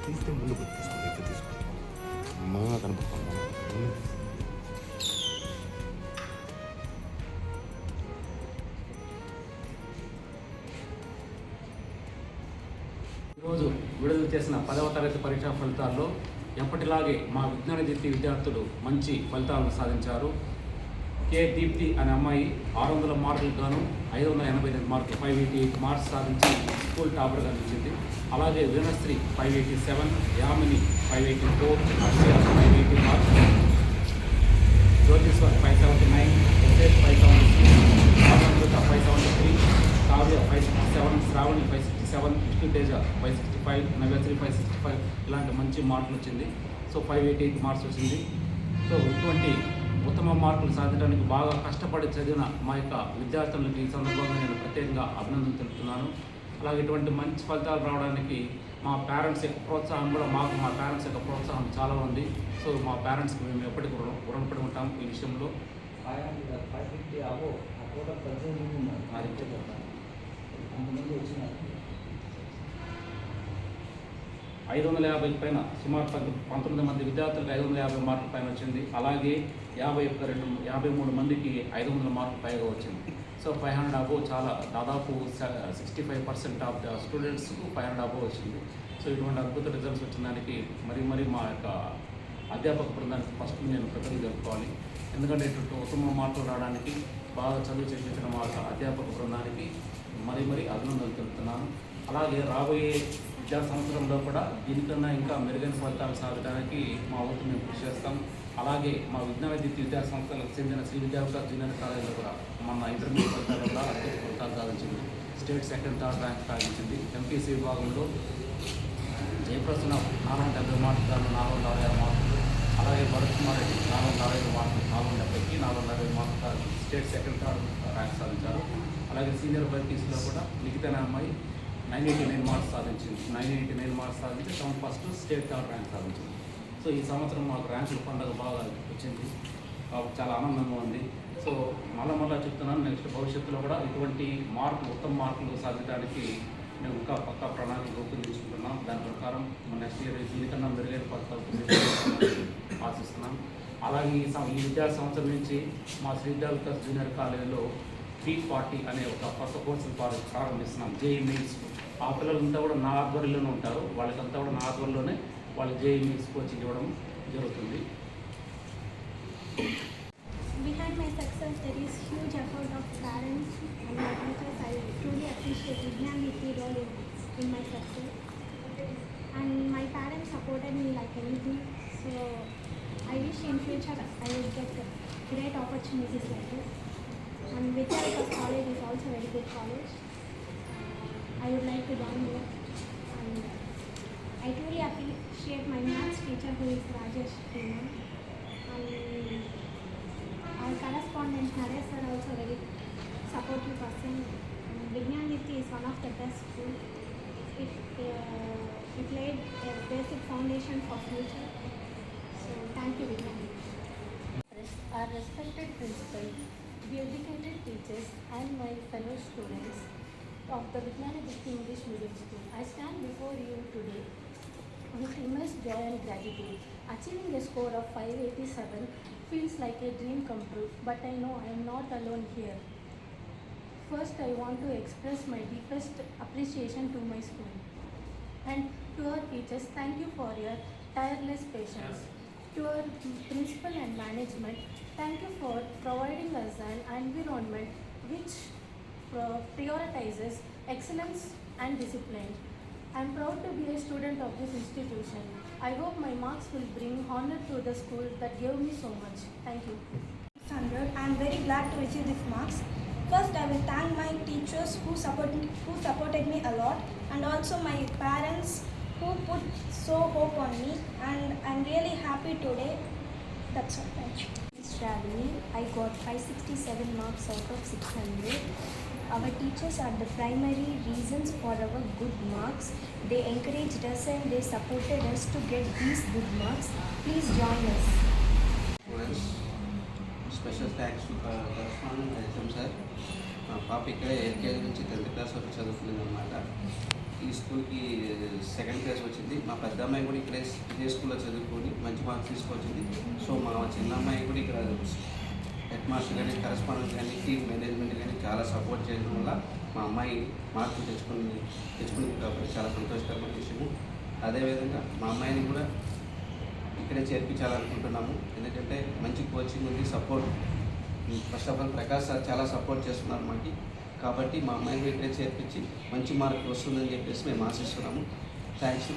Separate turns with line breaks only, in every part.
తీస్తే ముందు పోయి తీసుకోండి, ఇట్లా తీసుకోండి. అమ్మగా కనపడుతుంది.
ఈరోజు విడుదల చేసిన 10వ తరగతి పరీక్షా ఫలితాల్లో ఎప్పటిలాగే మా విజ్ఞాన దీప్తి విద్యార్థులు మంచి ఫలితాలను సాధించారు. కే దీప్తి అనే అమ్మాయి 600 మార్కులకు గాను 588 మార్కులు 588 మార్క్స్ సాధించి స్కూల్ టాపర్గా నిలిచింది. అలాగే వీణశ్రీ 587, యామిని 584, అక్షయ 580 మార్క్స్, జ్యోతిశ్వర్ 579, ఎస్ఎస్ 576, ఆనందృత 573, కావ్య 567, శ్రావణి 567, విష్ణుతేజ 565, నవ్యశ్రీ 565 ఇలాంటి మంచి మార్కులు వచ్చింది. సో 588 మార్క్స్ వచ్చింది. సో ఇటువంటి ఉత్తమ మార్కులు సాధించడానికి బాగా కష్టపడి చదివిన మా యొక్క విద్యార్థులకు ఈ సందర్భంగా నేను ప్రత్యేకంగా అభినందనలు తెలుపుతున్నాను. అలాగే ఇటువంటి మంచి ఫలితాలు రావడానికి మా పేరెంట్స్ యొక్క ప్రోత్సాహం కూడా మా పేరెంట్స్ యొక్క ప్రోత్సాహం చాలా ఉంది. సో మా పేరెంట్స్కి మేము ఎప్పటికీ రుణపడి ఉంటాం ఈ విషయంలో. 550 పైన సుమారు 19 మంది విద్యార్థులకు 550 మార్కుల పైన వచ్చింది. అలాగే 53 మందికి 500 మార్కుల పైగా వచ్చింది. సో 500 అబోవ్ చాలా దాదాపు 65% ఆఫ్ ద స్టూడెంట్స్కు 500 అబోవ్ వచ్చింది. సో ఇటువంటి అద్భుత రిజల్ట్స్ వచ్చిన దానికి మరీ మా యొక్క అధ్యాపక బృందానికి ఫస్ట్ నేను కృతజ్ఞతలు జరుపుకోవాలి. ఎందుకంటే ఇటువంటి ఉత్తమ మార్కులు రావడానికి బాగా చదువు చెప్పించిన మా యొక్క అధ్యాపక బృందానికి మరీ అభినందనలు తెలుపుతున్నాను. అలాగే రాబోయే విద్యా సంవత్సరంలో కూడా దీనికన్నా ఇంకా మెరుగైన ఫలితాలు సాధడానికి మా వంతు మేము కృషి చేస్తాం. అలాగే మా విజ్ఞాన దీప్తి విద్యా సంస్థలకు చెందిన శ్రీ విద్యావికాస్ జూనియర్ కాలేజీలో కూడా మన ఇంటర్మీడియట్ ఫలితాలు కూడా అత్యధిక ఫలితాలు సాధించింది. స్టేట్ సెకండ్, థర్డ్ ర్యాంక్ సాధించింది. ఎంపీసీ విభాగంలో జయప్రసన్న 470 మార్కులు, 466 మార్కులు, అలాగే భరత్ కుమార్ రెడ్డి 465 మార్కులు, 470కి 460 మార్కులు స్టేట్ సెకండ్, థర్డ్ ర్యాంక్ సాధించారు. అలాగే సీనియర్ బైపీసీలో కూడా లిఖిత అమ్మాయి 989 మార్క్స్ సాధించింది. 989 మార్క్స్ సాధించి ఫస్ట్ స్టేట్ థర్డ్ ర్యాంక్ సాధించింది. సో ఈ సంవత్సరం మాకు ర్యాంకుల పండుగ బాగా వచ్చింది కాబట్టి చాలా ఆనందంగా ఉంది. సో మళ్ళా చెప్తున్నాను, నెక్స్ట్ భవిష్యత్తులో కూడా ఇటువంటి ఉత్తమ మార్కులు సాధించడానికి మేము ఇంకా పక్కా ప్రణాళిక రూపొందించుకుంటున్నాం. దాని ప్రకారం నెక్స్ట్ ఇయర్ దీనికన్నా మెరుగైన ఫలితాలు ఆశిస్తున్నాం. అలాగే ఈ విద్యా సంవత్సరం నుంచి మా శ్రీ విద్యావికాస్ జూనియర్ కాలేజీలో P40 అనే ఒక కొత్త కోర్సును ప్రారంభిస్తున్నాం. జేఈ మెయిన్స్ ఆ పిల్లలంతా కూడా నా ఆధ్వర్యంలోనే ఉంటారు. వాళ్ళకంతా కూడా నా ఆధ్వర్యంలోనే వాళ్ళు జేఈ మెయిన్స్ కోచింగ్ ఇవ్వడం జరుగుతుంది.
Behind my success, there is huge effort of parents and my teachers. I truly appreciate Vigyan Niti role in my success. And my parents supported me like anything. So I wish in future I will get great opportunities like this. And Vidyavikaas College is also a very good college. I would like to join here. And I truly appreciate my maths teacher who is Rajesh Prima. And our correspondent Naresh sir also very supportive person. Vigyan Niti is one of the best schools. It laid a basic foundation for future. So thank you Vigyan Niti.
Our respected principal, dedicated teachers and my fellow students of the Vignana Dikti English Medium School, I stand before you today with immense joy and gratitude. Achieving a score of 587 feels like a dream come true, but I know I am not alone here. First, I want to express my deepest appreciation to my school and to our teachers. Thank you for your tireless patience. To our principal and management, thank you for providing us an environment which prioritizes excellence and discipline. I am proud to be a student of this institution. I hope my marks will bring honor to the school that gave me so much. Thank you.
600. I am very glad to receive these marks. First, I will thank my teachers who supported me a lot, and also my parents who put so hope on me, and I am really happy today. That's all. Thank you.
Shravani, I got 567 marks out of 600. Our teachers are the primary reasons for our good marks. They encouraged us and they supported us to get these good marks. Please join us.
Students, special thanks to correspondent SM sir. మా పాప ఇక్కడ LKG నుంచి 10th class వరకు చదువుతుంది అన్నమాట. ఈ స్కూల్కి second class వచ్చింది. మా పెద్ద అమ్మాయి కూడా ఇక్కడే ఇదే స్కూల్లో చదువుకొని మంచి మార్క్స్ తీసుకొచ్చింది. సో మా చిన్న అమ్మాయి కూడా ఇక్కడ హెడ్ మాస్టర్ కానీ కరెస్పాండెంట్ కానీ టీమ్ మేనేజ్మెంట్ కానీ చాలా సపోర్ట్ చేయడం వల్ల మా అమ్మాయి మార్కులు తెచ్చుకుంది కాబట్టి చాలా సంతోషకరమైన విషయము. అదేవిధంగా మా అమ్మాయిని కూడా ఇక్కడే చేర్పించాలనుకుంటున్నాము. ఎందుకంటే మంచి కోచింగ్ ఉంది, support. First of all Prakash sir చాలా సపోర్ట్ చేస్తున్నారు మాకు. కాబట్టి మా అమ్మాయిని ఇక్కడే చేర్పించి మంచి మార్కులు వస్తుందని చెప్పేసి మేము ఆశిస్తున్నాము. Thanks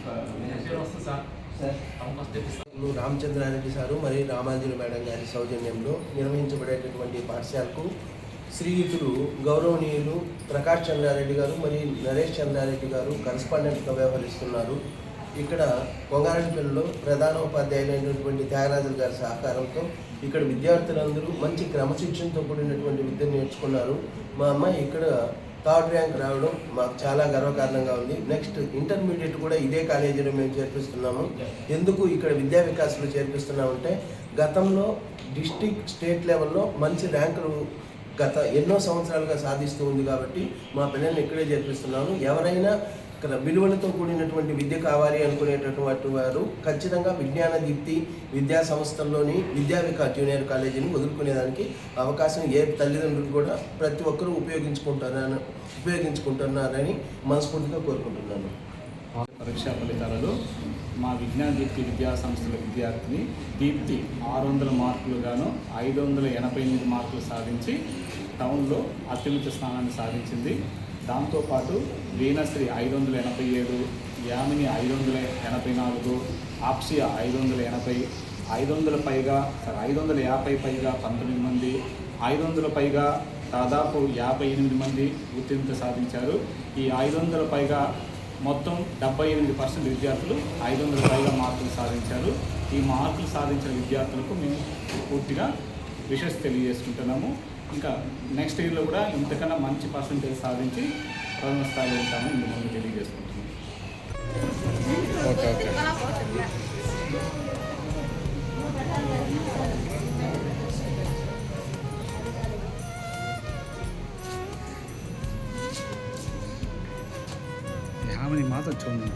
sir.
రామచంద్రారెడ్డి సారు మరియు రామాంజలి మేడం గారి సౌజన్యంలో నిర్వహించబడేటటువంటి పాఠశాలకు శ్రీయుతులు గౌరవనీయులు ప్రకాష్ చంద్రారెడ్డి గారు మరియు నరేష్ చంద్రారెడ్డి గారు కరెస్పాండెంట్గా వ్యవహరిస్తున్నారు. ఇక్కడ కొంగారెడ్డిపల్లిలో ప్రధానోపాధ్యాయులైనటువంటి త్యాగరాజులు గారి సహకారంతో ఇక్కడ విద్యార్థులందరూ మంచి క్రమశిక్షణతో కూడినటువంటి విద్యను నేర్చుకున్నారు. మా అమ్మాయి ఇక్కడ 3rd ర్యాంక్ రావడం మాకు చాలా గర్వకారణంగా ఉంది. నెక్స్ట్ ఇంటర్మీడియట్ కూడా ఇదే కాలేజీలో మేము చేర్పిస్తున్నాము. ఎందుకు ఇక్కడ విద్యా వికాస్లో చేర్పిస్తున్నామంటే గతంలో డిస్ట్రిక్ట్ స్టేట్ లెవెల్లో మంచి ర్యాంకులు గత ఎన్నో సంవత్సరాలుగా సాధిస్తూ ఉంది. కాబట్టి మా పిల్లల్ని ఇక్కడే చేర్పిస్తున్నాను. ఎవరైనా ఇక్కడ విలువలతో కూడినటువంటి విద్య కావాలి అనుకునేటటువంటి వారు ఖచ్చితంగా విజ్ఞాన దీప్తి విద్యా సంస్థల్లోని విద్యా వికాస్ జూనియర్ కాలేజీని వదులుకునేదానికి అవకాశం ఏ తల్లిదండ్రులు కూడా ప్రతి ఒక్కరూ ఉపయోగించుకుంటున్నారని మనస్ఫూర్తిగా కోరుకుంటున్నాను.
పరీక్షా ఫలితాలలో మా విజ్ఞాన దీప్తి విద్యా సంస్థల విద్యార్థిని దీప్తి 600 మార్కులు గాను 588 మార్కులు సాధించి టౌన్లో అత్యున్నత స్థానాన్ని సాధించింది. దాంతోపాటు వీణశ్రీ 587, యామిని 584, ఆప్సియా 580, 550 పైగా 19 మంది, 500 పైగా దాదాపు 58 మంది ఉత్తీర్ణత సాధించారు. ఈ 500 పైగా మొత్తం 78% విద్యార్థులు 500 పైగా మార్కులు సాధించారు. ఈ మార్కులు సాధించిన విద్యార్థులకు మేము పూర్తిగా విషెస్ తెలియజేసుకుంటున్నాము. ఇంకా నెక్స్ట్ ఇయర్లో కూడా ఇంతకన్నా మంచి పర్సంటేజ్ సాధించి ప్రథమ స్థాయిలో ఉంటామని మిమ్మల్ని తెలియజేసుకుంటున్నాం. యామిని మాత్రం చూడండి.